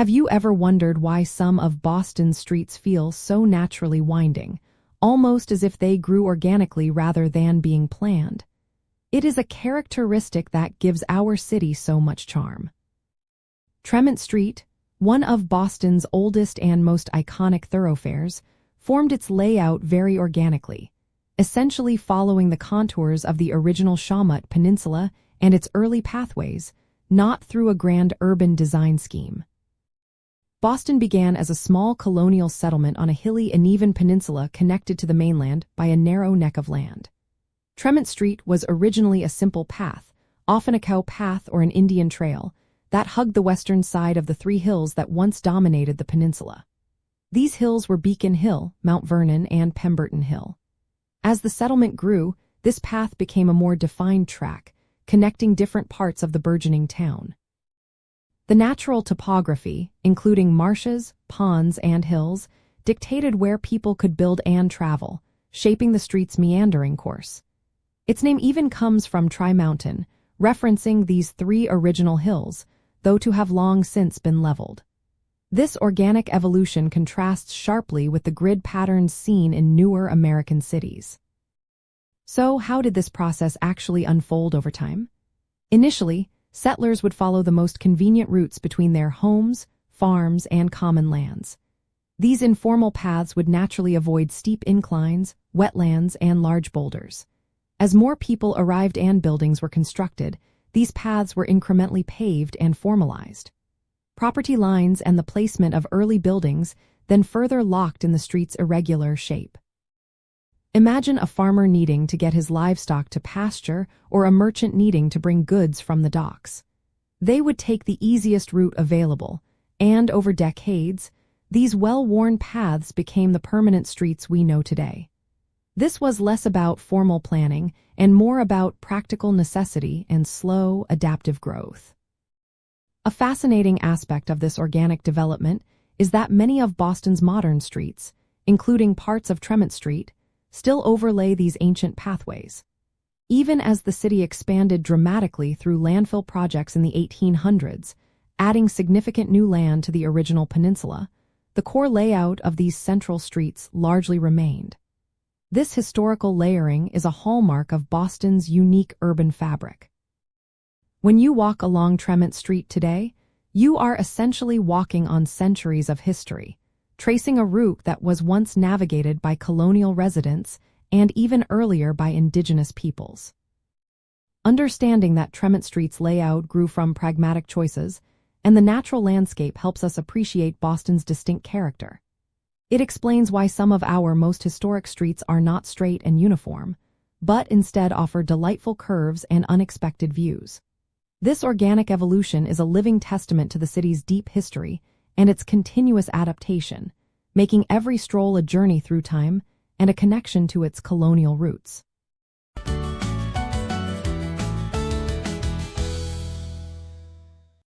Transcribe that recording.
Have you ever wondered why some of Boston's streets feel so naturally winding, almost as if they grew organically rather than being planned? It is a characteristic that gives our city so much charm. Tremont Street, one of Boston's oldest and most iconic thoroughfares, formed its layout very organically, essentially following the contours of the original Shawmut Peninsula and its early pathways, not through a grand urban design scheme. Boston began as a small colonial settlement on a hilly, uneven peninsula connected to the mainland by a narrow neck of land. Tremont Street was originally a simple path, often a cow path or an Indian trail, that hugged the western side of the three hills that once dominated the peninsula. These hills were Beacon Hill, Mount Vernon, and Pemberton Hill. As the settlement grew, this path became a more defined track, connecting different parts of the burgeoning town. The natural topography, including marshes, ponds, and hills, dictated where people could build and travel, shaping the street's meandering course. Its name even comes from Tri-Mountain, referencing these three original hills, though to have long since been leveled. This organic evolution contrasts sharply with the grid patterns seen in newer American cities. So, how did this process actually unfold over time? Initially, settlers would follow the most convenient routes between their homes, farms, and common lands. These informal paths would naturally avoid steep inclines, wetlands, and large boulders. As more people arrived and buildings were constructed, these paths were incrementally paved and formalized. Property lines and the placement of early buildings then further locked in the street's irregular shape. Imagine a farmer needing to get his livestock to pasture or a merchant needing to bring goods from the docks. They would take the easiest route available, and over decades, these well-worn paths became the permanent streets we know today. This was less about formal planning and more about practical necessity and slow, adaptive growth. A fascinating aspect of this organic development is that many of Boston's modern streets, including parts of Tremont Street, still overlay these ancient pathways. Even as the city expanded dramatically through landfill projects in the 1800s, adding significant new land to the original peninsula, the core layout of these central streets largely remained. This historical layering is a hallmark of Boston's unique urban fabric. When you walk along Tremont Street today, you are essentially walking on centuries of history, tracing a route that was once navigated by colonial residents and even earlier by indigenous peoples. Understanding that Tremont Street's layout grew from pragmatic choices and the natural landscape helps us appreciate Boston's distinct character. It explains why some of our most historic streets are not straight and uniform, but instead offer delightful curves and unexpected views. This organic evolution is a living testament to the city's deep history and its continuous adaptation, making every stroll a journey through time and a connection to its colonial roots.